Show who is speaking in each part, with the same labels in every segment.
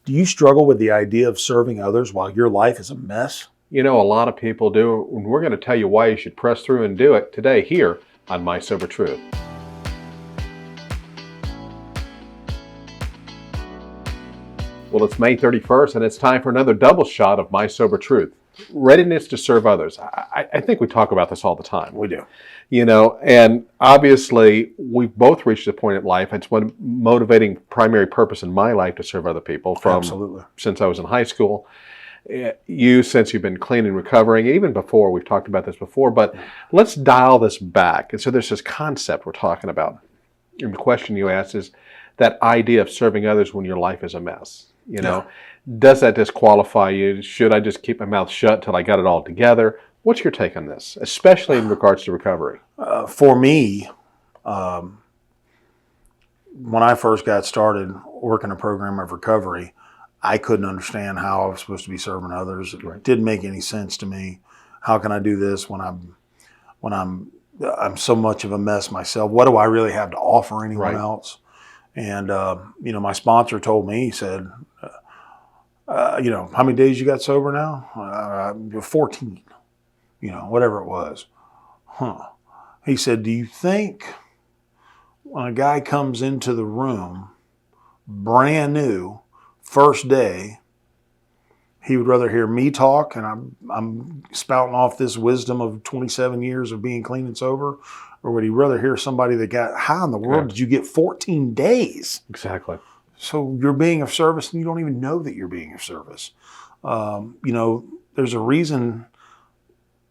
Speaker 1: Do you struggle with the idea of serving others while your life is a mess?
Speaker 2: You know, a lot of people do, and we're going to tell you why you should press through and do it today here on My Sober Truth. Well, it's May 31st, and it's time for another double shot of My Sober Truth. Readiness to serve others. I think we talk about this all the time.
Speaker 1: We do.
Speaker 2: You know, and obviously we've both reached a point in life. It's one motivating primary purpose in my life to serve other people from
Speaker 1: Absolutely.
Speaker 2: Since I was in high school. You, since you've been clean and recovering, even before, we've talked about this before, but let's dial this back. And so there's this concept we're talking about. And the question you asked is that idea of serving others when your life is a mess. You know, does that disqualify you? Should I just keep my mouth shut till I got it all together? What's your take on this, especially in regards to recovery?
Speaker 1: For me, when I first got started working a program of recovery, I couldn't understand how I was supposed to be serving others. It didn't make any sense to me. How can I do this when I'm so much of a mess myself? What do I really have to offer anyone else? And you know, my sponsor told me, he said, you know, how many days you got sober now? 14, you know, whatever it was. He said, do you think when a guy comes into the room, brand new, first day, he would rather hear me talk and I'm spouting off this wisdom of 27 years of being clean and sober, or would he rather hear somebody that got, how in the world did you get 14 days?
Speaker 2: Exactly.
Speaker 1: So you're being of service and you don't even know that you're being of service. You know, there's a reason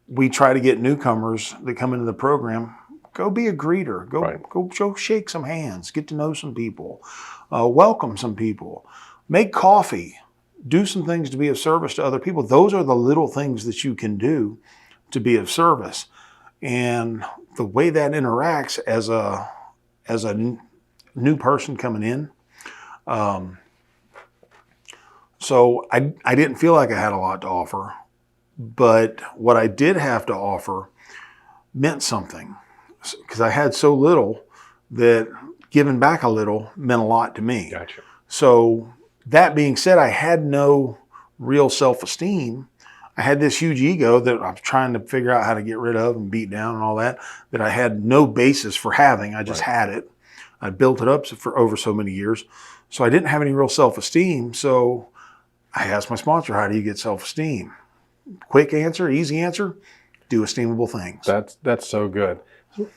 Speaker 1: we try to get newcomers that come into the program. Go be a greeter. Go shake some hands. Get to know some people. Welcome some people. Make coffee. Do some things to be of service to other people. Those are the little things that you can do to be of service. And the way that interacts as a new person coming in. So I didn't feel like I had a lot to offer, but what I did have to offer meant something, because I had so little that giving back a little meant a lot to me.
Speaker 2: Gotcha.
Speaker 1: So that being said, I had no real self-esteem. I had this huge ego that I was trying to figure out how to get rid of and beat down and all that I had no basis for having. I just had it. I built it up for over so many years. So I didn't have any real self-esteem. So I asked my sponsor, how do you get self-esteem? Quick answer, easy answer, do esteemable things.
Speaker 2: That's so good.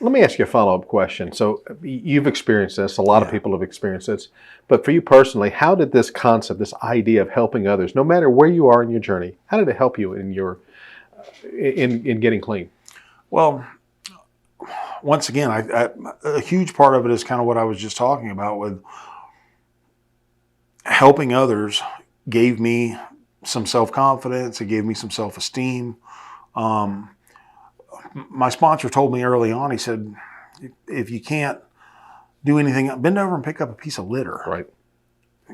Speaker 2: Let me ask you a follow-up question. So you've experienced this, a lot of people have experienced this, but for you personally, how did this concept, this idea of helping others, no matter where you are in your journey, how did it help you in your in getting clean?
Speaker 1: Well, once again, a huge part of it is kind of what I was just talking about with helping others gave me some self-confidence. It gave me some self-esteem. My sponsor told me early on, he said, if you can't do anything, bend over and pick up a piece of litter.
Speaker 2: Right.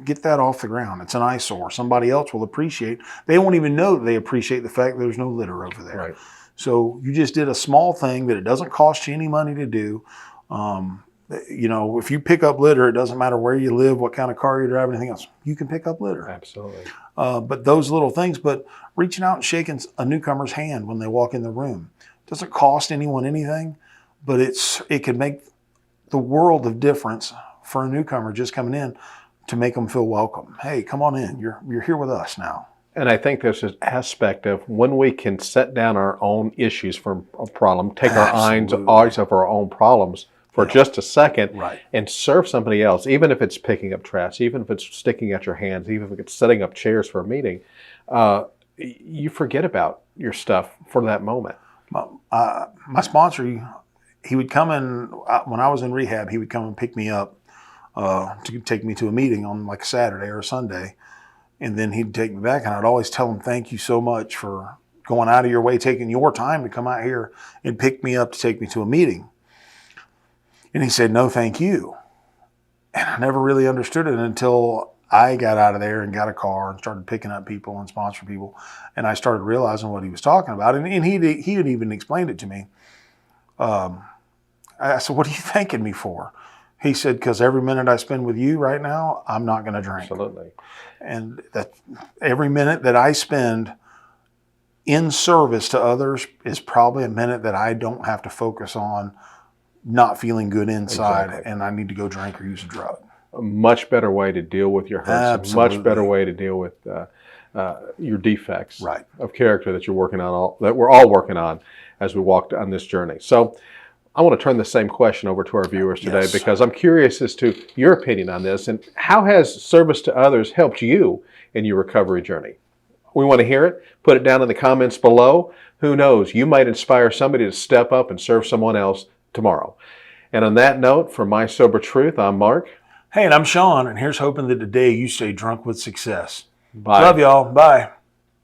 Speaker 1: Get that off the ground. It's an eyesore. Somebody else will appreciate. They won't even know that they appreciate the fact that there's no litter over there.
Speaker 2: Right.
Speaker 1: So you just did a small thing that it doesn't cost you any money to do. You know, if you pick up litter, it doesn't matter where you live, what kind of car you drive, anything else. You can pick up litter.
Speaker 2: Absolutely.
Speaker 1: But those little things, but reaching out and shaking a newcomer's hand when they walk in the room doesn't cost anyone anything, but it could make the world of difference for a newcomer just coming in to make them feel welcome. Hey, come on in. You're here with us now.
Speaker 2: And I think there's this aspect of when we can set down our own issues from a problem, take our eyes off our own problems for just a second and serve somebody else, even if it's picking up trash, even if it's sticking at your hands, even if it's setting up chairs for a meeting, you forget about your stuff for that moment.
Speaker 1: My sponsor, he would come in, when I was in rehab, he would come and pick me up to take me to a meeting on like a Saturday or a Sunday. And then he'd take me back, and I'd always tell him, thank you so much for going out of your way, taking your time to come out here and pick me up to take me to a meeting. And he said, no, thank you. And I never really understood it until I got out of there and got a car and started picking up people and sponsoring people. And I started realizing what he was talking about. And he had even explained it to me. I said, what are you thanking me for? He said, because every minute I spend with you right now, I'm not going to drink.
Speaker 2: Absolutely.
Speaker 1: And that every minute that I spend in service to others is probably a minute that I don't have to focus on not feeling good inside,
Speaker 2: Exactly.
Speaker 1: and I need to go drink or use a drug.
Speaker 2: A much better way to deal with your hurts.
Speaker 1: Absolutely.
Speaker 2: A much better way to deal with your defects
Speaker 1: Right.
Speaker 2: of character that you're working on, that we're all working on as we walk on this journey. So I want to turn the same question over to our viewers today,
Speaker 1: Yes.
Speaker 2: because I'm curious as to your opinion on this, and how has service to others helped you in your recovery journey? We want to hear it. Put it down in the comments below. Who knows, you might inspire somebody to step up and serve someone else tomorrow. And on that note, for My Sober Truth, I'm Mark.
Speaker 1: Hey, and I'm Sean, and here's hoping that today you stay drunk with success.
Speaker 2: Bye.
Speaker 1: Love y'all. Bye.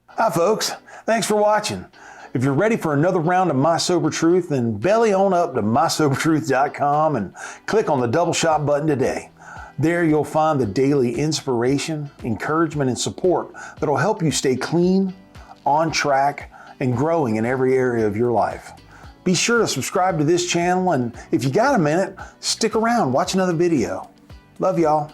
Speaker 1: Hi, folks. Thanks for watching. If you're ready for another round of My Sober Truth, then belly on up to mysobertruth.com and click on the double shot button today. There you'll find the daily inspiration, encouragement, and support that'll help you stay clean, on track, and growing in every area of your life. Be sure to subscribe to this channel, and if you got a minute, stick around, watch another video. Love y'all.